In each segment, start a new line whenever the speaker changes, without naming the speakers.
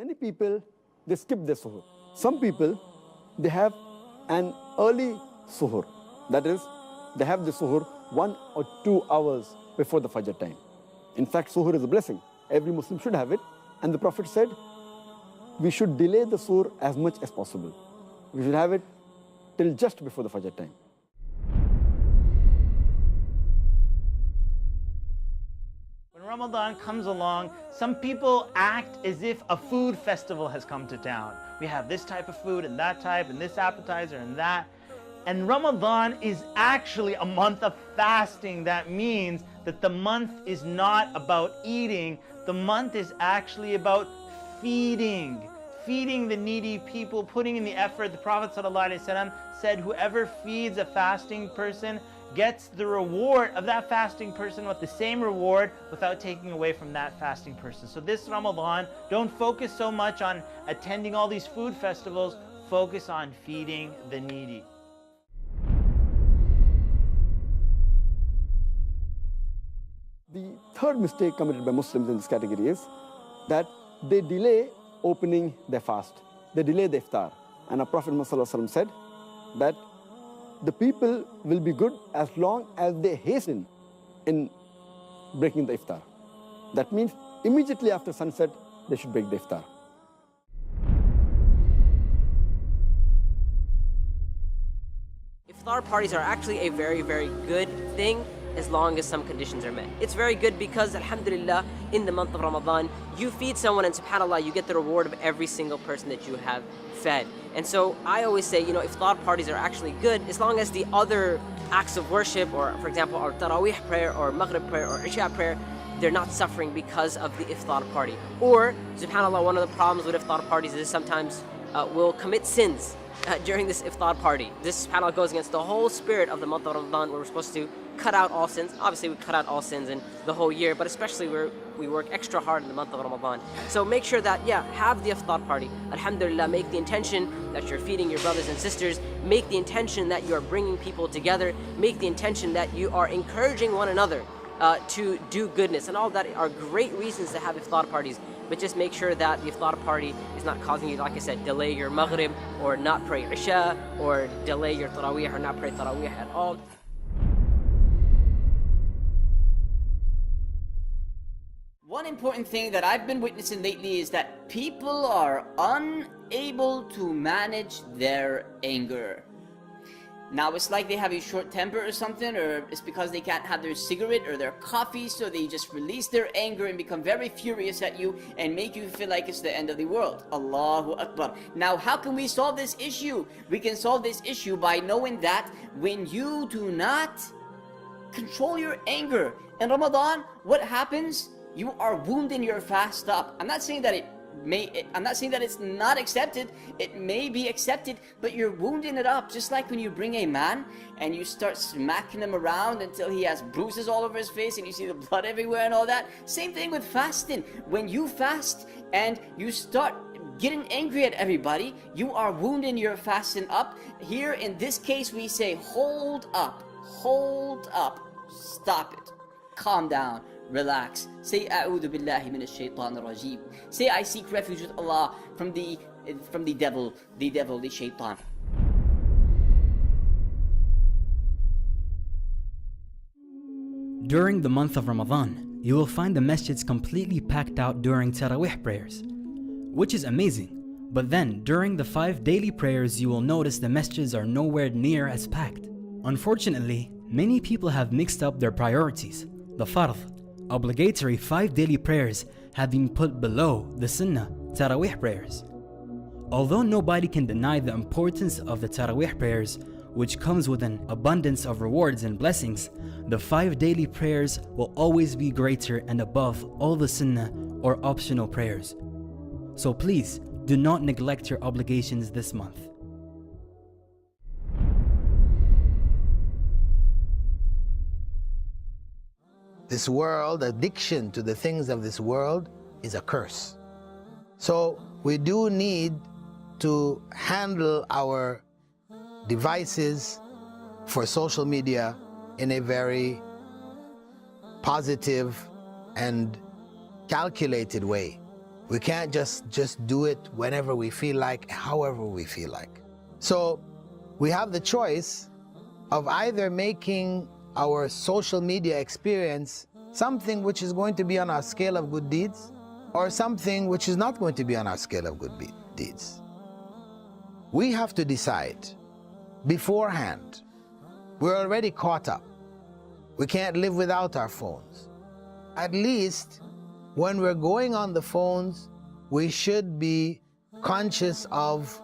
Many people, they skip their suhoor. Some people, they have an early suhoor. That is, they have the suhoor 1 or 2 hours before the Fajr time. In fact, suhoor is a blessing. Every Muslim should have it. And the Prophet said, we should delay the suhoor as much as possible. We should have it till just before the Fajr time.
When Ramadan comes along, some people act as if a food festival has come to town. We have this type of food and that type and this appetizer and that. And Ramadan is actually a month of fasting. That means that the month is not about eating. The month is actually about feeding the needy people, putting in the effort. The Prophet ﷺ said, whoever feeds a fasting person gets the reward of that fasting person with the same reward without taking away from that fasting person. So this Ramadan, don't focus so much on attending all these food festivals, focus on feeding the needy.
The third mistake committed by Muslims in this category is that they delay opening their fast. They delay the iftar. And our Prophet ﷺ said that the people will be good as long as they hasten in breaking the iftar. That means immediately after sunset, they should break the iftar.
Iftar parties are actually a very, very good thing as long as some conditions are met. It's very good because, alhamdulillah, in the month of Ramadan, you feed someone and subhanAllah, you get the reward of every single person that you have fed. And so I always say, iftar parties are actually good as long as the other acts of worship, or for example, our Taraweeh prayer, or Maghrib prayer, or Isha prayer, they're not suffering because of the iftar party. Or, subhanAllah, one of the problems with iftar parties is sometimes we'll commit sins during this iftar party. This subhanAllah goes against the whole spirit of the month of Ramadan, where we're supposed to cut out all sins. Obviously we cut out all sins in the whole year, but especially where we work extra hard in the month of Ramadan. So make sure that, have the iftar party. Alhamdulillah, make the intention that you're feeding your brothers and sisters. Make the intention that you are bringing people together. Make the intention that you are encouraging one another to do goodness. And all that are great reasons to have iftar parties. But just make sure that the iftar party is not causing you, like I said, delay your Maghrib, or not pray Isha, or delay your Taraweeh, or not pray Taraweeh at all.
One important thing that I've been witnessing lately is that people are unable to manage their anger. Now it's like they have a short temper or something, or it's because they can't have their cigarette or their coffee, so they just release their anger and become very furious at you and make you feel like it's the end of the world. Allahu Akbar. Now how can we solve this issue? We can solve this issue by knowing that when you do not control your anger in Ramadan, what happens? You are wounding your fast up. I'm not saying that it's not accepted. It may be accepted, but you're wounding it up. Just like when you bring a man and you start smacking him around until he has bruises all over his face and you see the blood everywhere and all that. Same thing with fasting. When you fast and you start getting angry at everybody, you are wounding your fasting up. Here in this case we say, hold up, stop it, calm down, relax. Say, A'udhu billahi minash shaitanir rajeem. Say, I seek refuge with Allah from the devil, the shaitan.
During the month of Ramadan, you will find the masjids completely packed out during Taraweeh prayers, which is amazing. But then, during the 5 daily prayers, you will notice the masjids are nowhere near as packed. Unfortunately, many people have mixed up their priorities. The fard, obligatory 5 daily prayers, have been put below the sunnah Taraweeh prayers. Although nobody can deny the importance of the Taraweeh prayers, which comes with an abundance of rewards and blessings, the 5 daily prayers will always be greater and above all the sunnah or optional prayers. So please, do not neglect your obligations this month.
This world, addiction to the things of this world is a curse. So we do need to handle our devices for social media in a very positive and calculated way. We can't just do it whenever we feel like, however we feel like. So we have the choice of either making our social media experience something which is going to be on our scale of good deeds, or something which is not going to be on our scale of good deeds. We have to decide beforehand. We're already caught up. We can't live without our phones. At least when we're going on the phones, we should be conscious of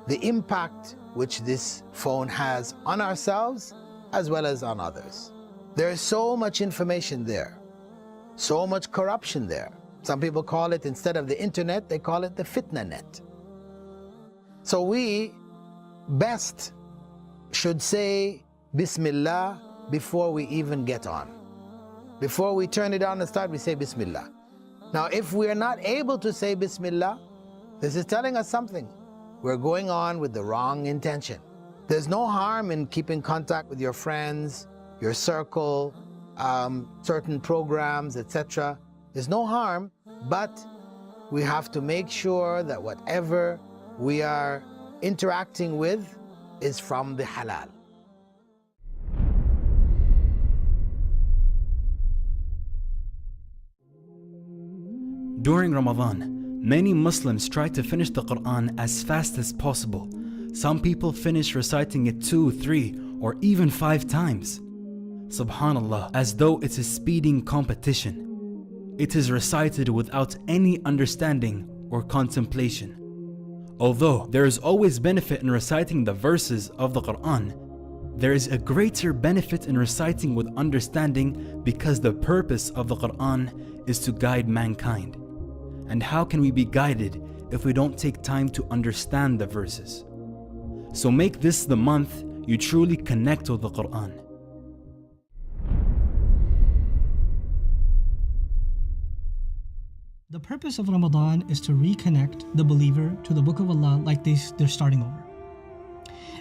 the impact which this phone has on ourselves as well as on others. There is so much information there, so much corruption there. Some people call it, instead of the internet, they call it the fitna net. So we best should say Bismillah before we even get on. Before we turn it on and start, we say Bismillah. Now, if we are not able to say Bismillah, this is telling us something. We're going on with the wrong intention. There's no harm in keeping contact with your friends, your circle, certain programs, etc. There's no harm, but we have to make sure that whatever we are interacting with is from the halal.
During Ramadan, many Muslims try to finish the Quran as fast as possible. Some people finish reciting it 2, 3, or even 5 times. Subhanallah, as though it's a speeding competition. It is recited without any understanding or contemplation. Although there is always benefit in reciting the verses of the Quran, there is a greater benefit in reciting with understanding, because the purpose of the Quran is to guide mankind. And how can we be guided if we don't take time to understand the verses? So make this the month you truly connect with the Quran.
The purpose of Ramadan is to reconnect the believer to the Book of Allah like they're starting over.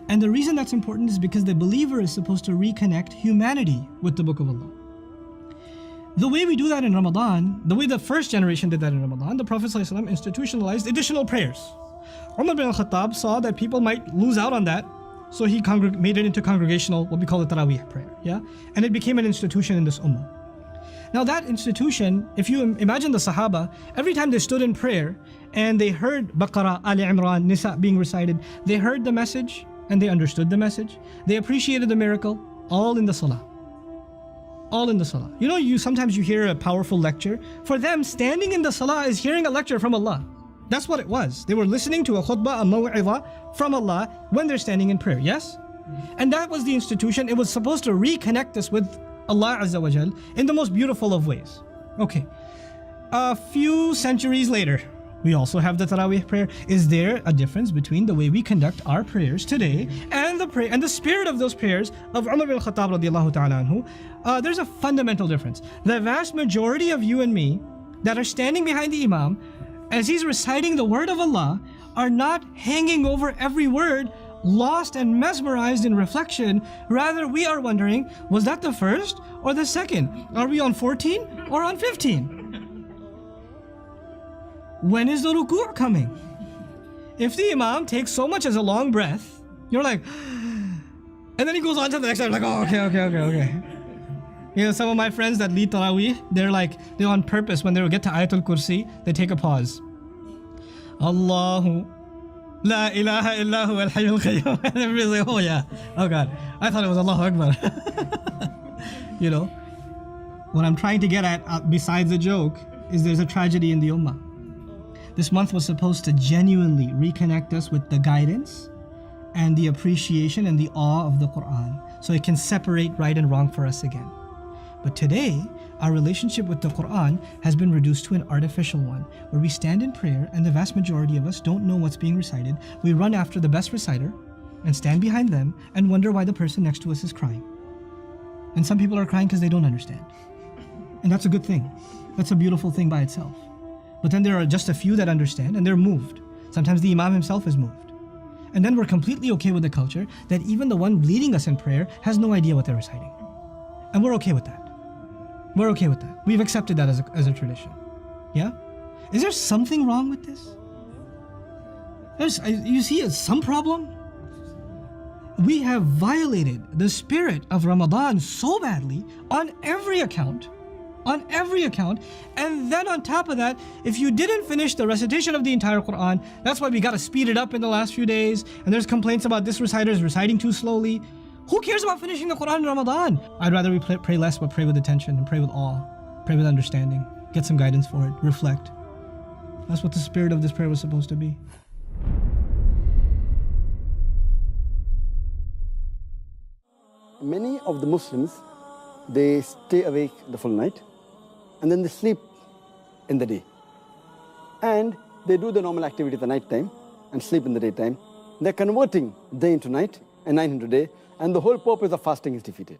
And the reason that's important is because the believer is supposed to reconnect humanity with the Book of Allah. The way we do that in Ramadan, the way the first generation did that in Ramadan, the Prophet ﷺ institutionalized additional prayers. Umar bin al-Khattab saw that people might lose out on that, so he made it into congregational, what we call the Taraweeh prayer, yeah? And it became an institution in this ummah. Now that institution, if you imagine the Sahaba, every time they stood in prayer and they heard Baqarah, Ali Imran, Nisa being recited, they heard the message and they understood the message. They appreciated the miracle, all in the Salah. All in the Salah. You know, sometimes you hear a powerful lecture. For them, standing in the Salah is hearing a lecture from Allah. That's what it was. They were listening to a khutbah, a maw'idha from Allah when they're standing in prayer, yes? And that was the institution. It was supposed to reconnect us with Allah Azza wa Jal in the most beautiful of ways. Okay, a few centuries later, we also have the Taraweeh prayer. Is there a difference between the way we conduct our prayers today and the spirit of those prayers of Umar bin Khattab radiallahu ta'ala anhu? There's a fundamental difference. The vast majority of you and me that are standing behind the Imam as he's reciting the word of Allah are not hanging over every word, lost and mesmerized in reflection. Rather, we are wondering, was that the first or the second? Are we on 14 or on 15? When is the ruku' coming? If the Imam takes so much as a long breath, you're like, and then he goes on to the next time, like, oh, okay. You know, some of my friends that lead Taraweeh, they're on purpose, when they get to Ayatul Kursi, they take a pause. Allahu La ilaha illahu al-hayyul qayyum. And everybody's like, oh yeah, oh God, I thought it was Allahu Akbar. You know, what I'm trying to get at, besides the joke, is there's a tragedy in the ummah. This month was supposed to genuinely reconnect us with the guidance and the appreciation and the awe of the Quran, so it can separate right and wrong for us again. But today, our relationship with the Quran has been reduced to an artificial one, where we stand in prayer and the vast majority of us don't know what's being recited. We run after the best reciter and stand behind them and wonder why the person next to us is crying. And some people are crying because they don't understand. And that's a good thing. That's a beautiful thing by itself. But then there are just a few that understand and they're moved. Sometimes the Imam himself is moved. And then we're completely okay with the culture that even the one leading us in prayer has no idea what they're reciting. And we're okay with that. We're okay with that. We've accepted that as a tradition. Yeah? Is there something wrong with this? You see some problem? We have violated the spirit of Ramadan so badly on every account. On every account. And then on top of that, if you didn't finish the recitation of the entire Quran, that's why we got to speed it up in the last few days. And there's complaints about this reciter is reciting too slowly. Who cares about finishing the Quran in Ramadan? I'd rather we pray less, but pray with attention and pray with awe. Pray with understanding. Get some guidance for it. Reflect. That's what the spirit of this prayer was supposed to be.
Many of the Muslims, they stay awake the full night and then they sleep in the day. And they do the normal activity at the night time and sleep in the daytime. They're converting day into night and night into day, and the whole purpose of fasting is defeated.